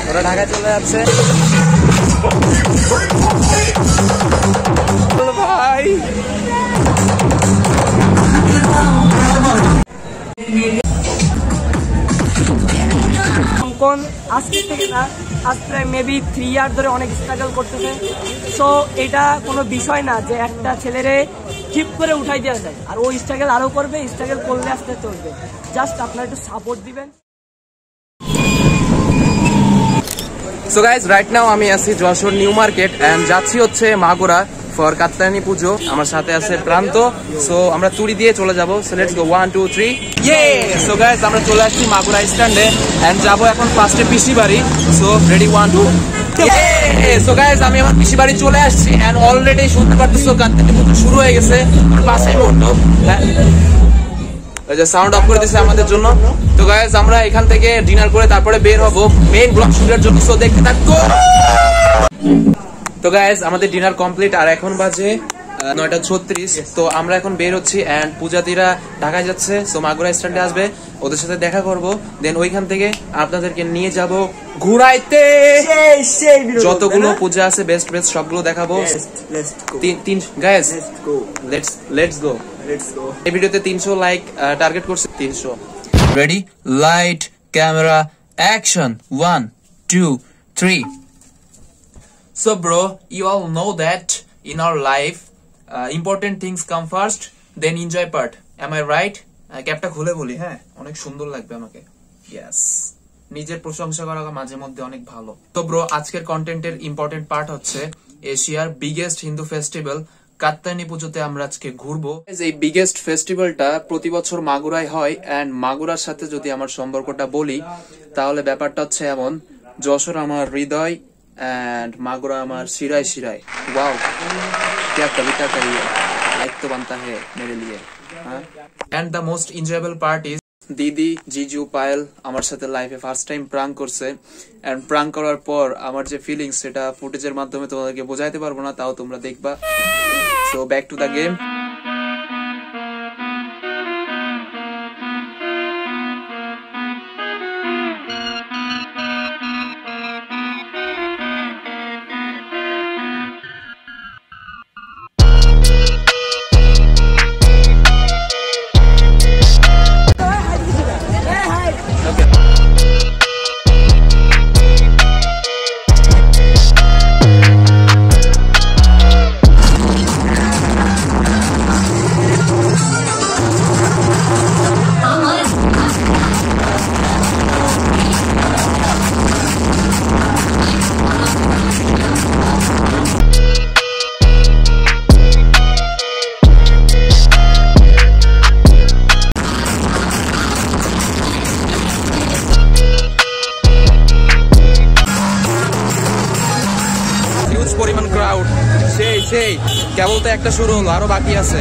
ওরা ঢাকায় চলে যাচ্ছে। ভাই অঙ্কন আজকে থেকে না, আজ প্রায় মেবি 3 ইয়ার ধরে অনেক স্ট্রাগল করতেছে। সো এটা কোনো বিষয় না যে একটা ছেলেরে ঠিক করে উঠাই দেওয়া যায়, আর ও স্ট্রাগল আরও করবে, স্ট্রাগল করলে আস্তে চলবে। জাস্ট আপনারা একটু সাপোর্ট দিবেন। সো গাইজ রাইট নাও আমি আছি যশোর নিউ মার্কেট এন্ড যাচ্ছি হচ্ছে মাগুরা ফর কাত্তায়নী পুজো। আমার সাথে আছে প্রান্ত। সো আমরা চুরি দিয়ে চলে যাবো। সো লেটস গো 1 2 3 ইয়ে। সো গাইজ আমরা চলে আসছি মাগুরা স্ট্যান্ডে এন্ড যাবো এখন ফার্স্টে পিসি বাড়ি। সো রেডি 1 2 সো গাইজ আমি আমার পিসি বাড়ি চলে আসছি এন্ড অলরেডি শুনতে পারতেছো কাত্তায়নী পুজো শুরু হয়ে গেছে। পাশেই মুহূর্ত সাউন্ড অফ করে দিচ্ছে আমাদের জন্য। তো গাইজ আমরা এখান থেকে ডিনার করে তারপরে বের হবো মেইন ব্লগ শুটের জন্য। সো দেখতে থাকো। তো গাইজ আমাদের ডিনার কমপ্লিট আর এখন বাজে 9:36। তো আমরা এখন বের হচ্ছি এন্ড পূজাদিরা ঢাকায় যাচ্ছে। সো মাগুরা স্ট্যান্ডে আসবে, ওদের সাথে দেখা করব, দেন ওইখান থেকে আপনাদেরকে নিয়ে যাব ঘুরাইতে। যতগুলো পূজা আছে বেস্ট বেস্ট সবগুলো দেখাবো। Guys let's go. এই ভিডিওতে 300 লাইক টার্গেট করছে। 300 ready light camera action 1 2 3। So bro, you all know that in our life important things come first, then enjoy part. Am I right? ক্যাপটা খুলে বলি, হ্যাঁ অনেক সুন্দর লাগবে আমাকে। ইয়েস, নিজের প্রশংসা করা মাঝে মধ্যে অনেক ভালো। তো ব্রো আজকের কন্টেন্টের ইম্পর্টেন্ট পার্ট হচ্ছে এশিয়ার বিগেস্ট হিন্দু ফেস্টিভ্যাল কাত্তায়নী পুজোতে আমরা আজকে ঘুরবো। এই বিগেস্ট ফেস্টিভ্যালটা প্রতি বছর মাগুরায় হয় এন্ড মাগুরার সাথে যদি আমার সম্পর্কটা বলি তাহলে ব্যাপারটা হচ্ছে এমন, যশোর আমার হৃদয় and मागुरा हमार शिराय शिराय। वाओ क्या कविता कही है, लाइक तो बनता है मेरे लिए। And the most enjoyable part is दीदी जीजू पायल আমার সাথে লাইভে ফার্স্ট টাইম প্রাঙ্ক করছে এন্ড প্রাঙ্ক করার পর আমার যে ফিলিংস সেটা ফুটেজের মাধ্যমে তোমাদেরকে বোঝাইতে পারবো না, তাও তোমরা দেখবা। So back to the game. পরিমাণ ক্রাউড, সেই কেবল তো একটা শুরু হলো, আরো বাকি আছে।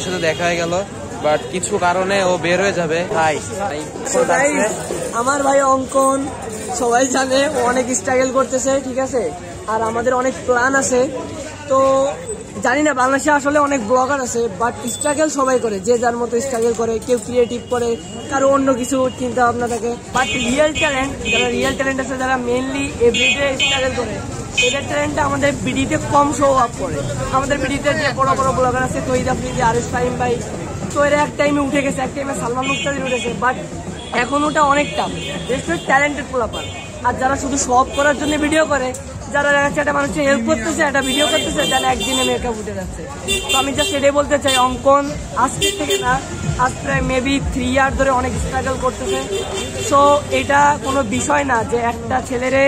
সাথে দেখা হয়ে গেল, বাট কিছু কারণে ও বের হয়ে যাবে। ভাই আমার ভাই অঙ্কন সবাই জানে ও অনেক স্ট্রাগল করতেছে, ঠিক আছে, আর আমাদের অনেক প্ল্যান আছে। তো জানি না বাংলাদেশে আসলে অনেক ব্লগার আছে, বাট স্ট্রাগল সবাই করে, যে যার মতো স্ট্রাগল করে, কেউ ক্রিয়েটিভ করে, কারো অন্য কিছু চিন্তা ভাবনা থাকে। বাট রিয়েল ট্যালেন্ট, যারা রিয়েল ট্যালেন্ট আছে, যারা মেনলি এভরিডে স্ট্রাগল করে, এদের ট্যালেন্টটা আমাদের বিডিতে কম শো আপ করে। আমাদের বিডিতে যে বড় বড় ব্লগার আছে, তহিদ আফ্রিদি, আরিস ফাহিম ভাই, তো এরা এক টাইমে উঠে গেছে, এক টাইমে সালমান মুক্তাদির উঠেছে, বাট এখন ওটা অনেক টাফ। ট্যালেন্টেড পোলাপার। আর যারা শুধু শপ করার জন্য ভিডিও করে, যারা দেখা যাচ্ছে একটা মানুষকে হেল্প করতেছে, একটা ভিডিও করতেছে, যারা একদিনে মেকআপ উঠে যাচ্ছে। তো আমি জাস্ট এটাই বলতে চাই, অঙ্কন আজকের থেকে না, আজ প্রায় মেবি 3 ইয়ার ধরে অনেক স্ট্রাগল করতেছে। সো এটা কোনো বিষয় না যে একটা ছেলেরে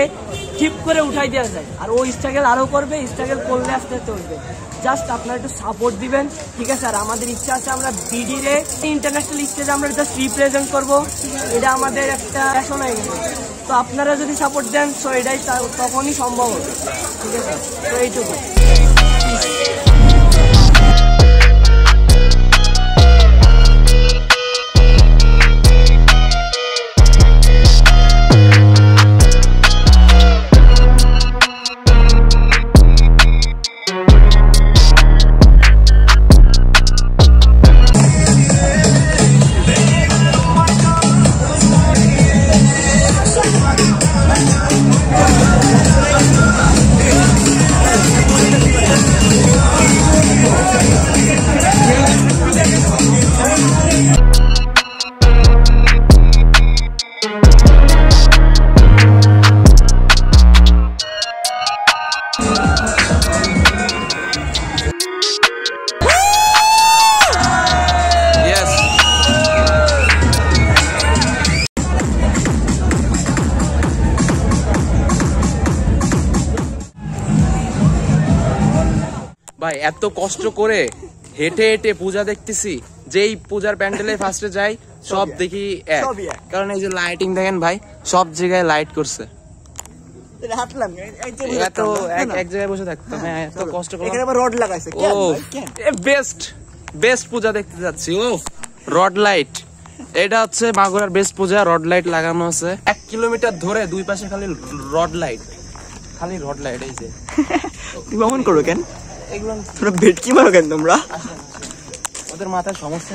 ঠিক করে উঠাই দেওয়া যায়, আর ও স্ট্রাগল আরও করবে, স্ট্রাগল করলে আস্তে চলবে। জাস্ট আপনারা একটু সাপোর্ট দিবেন, ঠিক আছে? আর আমাদের ইচ্ছা আছে আমরা বিডিরে ইন্টারন্যাশনাল স্টেজে আমরা জাস্ট রিপ্রেজেন্ট করবো, এটা আমাদের একটা প্যাশন হয়ে গেছে। তো আপনারা যদি সাপোর্ট দেন, সো এটাই তখনই সম্ভব হবে, ঠিক আছে? তো এইটুকু। ভাই এত কষ্ট করে হেঁটে হেঁটে পূজা দেখতেছি, যেই পূজার প্যান্ডেলে ফার্স্টে যাই সব দেখি এক। কারণ এই যে লাইটিং দেখেন ভাই, সব জায়গায় লাইট করছে। এত এক জায়গায় বসে থাকতাম, হ্যাঁ এত কষ্ট করে বেস্ট পূজা দেখতে যাচ্ছি। ও রড লাইট, এটা হচ্ছে মাগুরার বেস্ট পূজা। রড লাইট লাগানো আছে 1 কিলোমিটার ধরে, দুই পাশে খালি রড লাইট, খালি রড লাইট। এই যে ভ্রমণ করো কেন? এগুলো তোমরা ভেটকি মারো কেন তোমরা? ওদের মাথায় সমস্যা,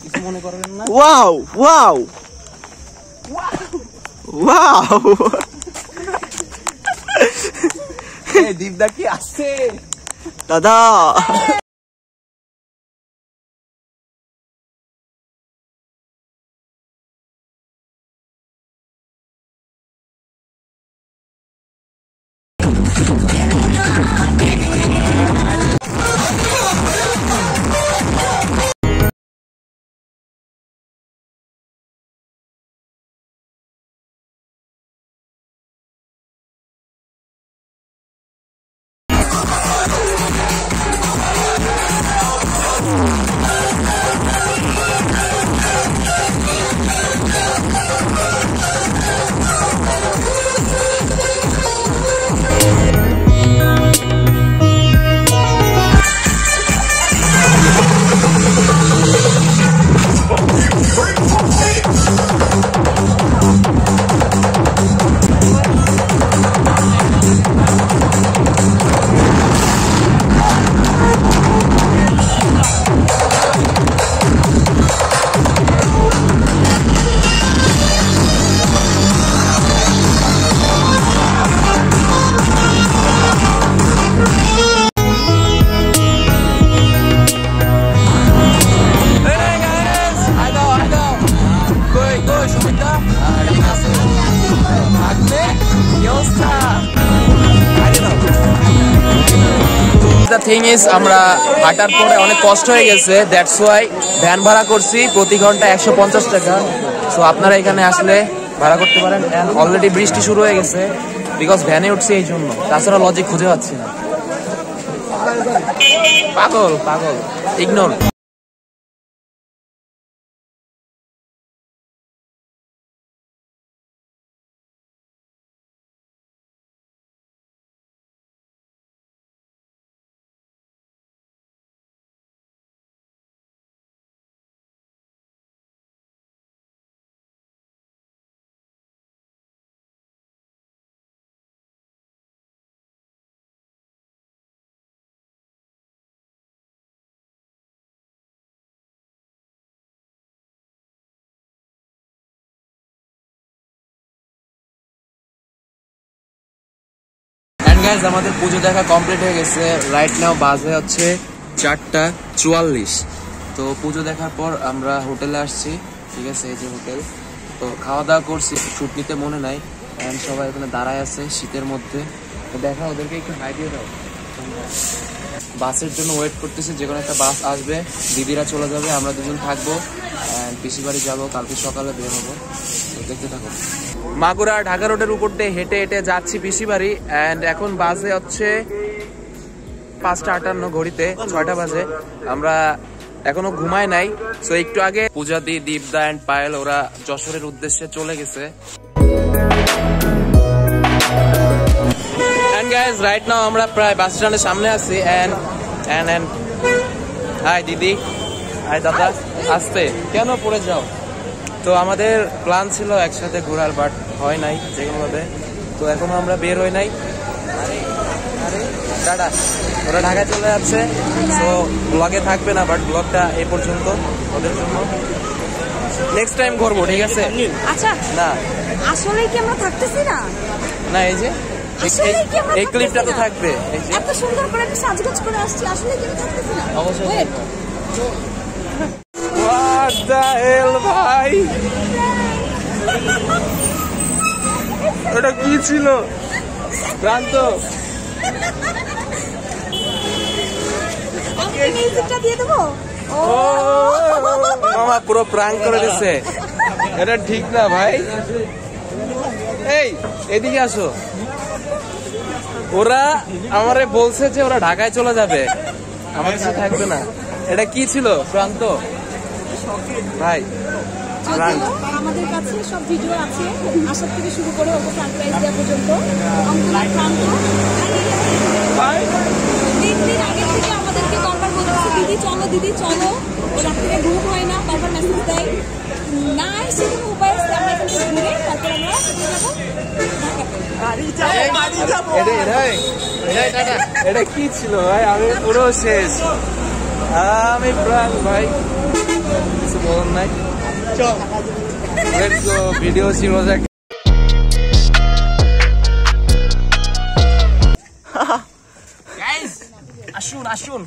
কিছু মনে করবেন না। ওয়াও ওয়াও ওয়াও, দীপদা কি আসছে দাদা? আমরা হাঁটার পরে অনেক কষ্ট হয়ে গেছে, দ্যাটস ওয়াই ভ্যান ভাড়া করছি প্রতি ঘন্টা 150 টাকা। সো আপনারা এখানে আসলে ভাড়া করতে পারেন। অলরেডি বৃষ্টি শুরু হয়ে গেছে, বিকজ ভ্যানে উঠছি এই জন্য, তাছাড়া লজিক খুঁজে পাচ্ছি না। পাগল পাগল, ইগনোর। গাইস আমাদের পুজো দেখা কমপ্লিট হয়ে গেছে। রাইট নাও বাজে হচ্ছে 4টা 44। তো পুজো দেখার পর আমরা হোটেলে আসছি, ঠিক আছে, এই যে হোটেল। তো খাওয়া দাওয়া করছি, শুট নিতে মনে নাই, and সবাই এখানে দাঁড়ায় আছে শীতের মধ্যে। তো দেখা, ওদেরকে একটু হাই দিয়ে দাও। বাসের জন্য ওয়েট করতেছি, যে কোনো একটা বাস আসবে, দিদিরা চলে যাবে, আমরা দুজন থাকবো, পিসি বাড়ি যাবো, কালকে সকালে বের হবো। তো দেখতে থাকো। মাগুরা ঢাকা রোডের উপর দিয়ে হেঁটে হেঁটে যাচ্ছি পিসি বাড়ি, অ্যান্ড এখন বাজে হচ্ছে 5:58 ঘড়িতে, 6টা বাজে। আমরা এখনো ঘুমাই নাই। সো একটু আগে পূজাদি, দীপদা এন্ড পায়েল ওরা যশোরের উদ্দেশ্যে চলে গেছে। এন্ড গাইস, রাইট নাও আমরা প্রায় বাস স্ট্যান্ডের সামনে আছি। এন্ড হাই দিদি, হাই দাদা, আসতে কেন পড়ে যাও? তো আমাদের প্ল্যান ছিল একসাথে ঘোরার, বাট হয় নাই যে কোনোভাবে। তো এখনো আমরা বের হই নাই। টাটা, ওরা ঢাকায় চলে যাচ্ছে। তো ব্লগে থাকবে না, বাট ব্লগটা এই পর্যন্ত ওদের জন্য। নেক্সট টাইম করবো, ঠিক আছে? আচ্ছা, না আসলে কি আমরা থাকতেছি না? না, এই যে এই ক্লিপটা তো থাকবে। এই যে এত সুন্দর করে আমি সাজগোজ করে আসছি, আসলে কি আমরা থাকতেছি না? অবশ্যই। Wait, What the hell, ভাই? ওটা কি ছিল? প্রান্ত, আমি কি মিউজিকটা দিয়ে দেবো? ও মামা পুরো প্রাঙ্ক করে দিচ্ছে। এটা ঠিক না ভাই। এই এদিকে আসো। ওরা আমারে বলছে যে ওরা ঢাকায় চলে যাবে, আমাদের সাথে থাকবে না। এটা কি ছিল প্রান্ত ভাই? প্রাঙ্ক। আমাদের কাছে সব ভিডিও আছে, আসার থেকে শুরু করে ওকে সারপ্রাইজ দেওয়া পর্যন্ত। অঙ্কুর প্রান্ত 3 দিন আগে থেকে আমাদেরকে বারবার বলতেছে, দিদি চলো, দিদি চলো। ও রাত থেকে ঘুম হয় না, বারবার মেসেজ দেয়। না এসে কোনো উপায় আছে, আমরা এখান থেকে ঘুরে তারপর আমরা যাবো ঢাকাতে। এটা কি ছিল ভাই? আমি পুরো শেষ। আমি প্রাঙ্ক ভাই, কিছু বলার নাই। লেটস গো, ভিডিও ছিল। গাইস আসুন আসুন।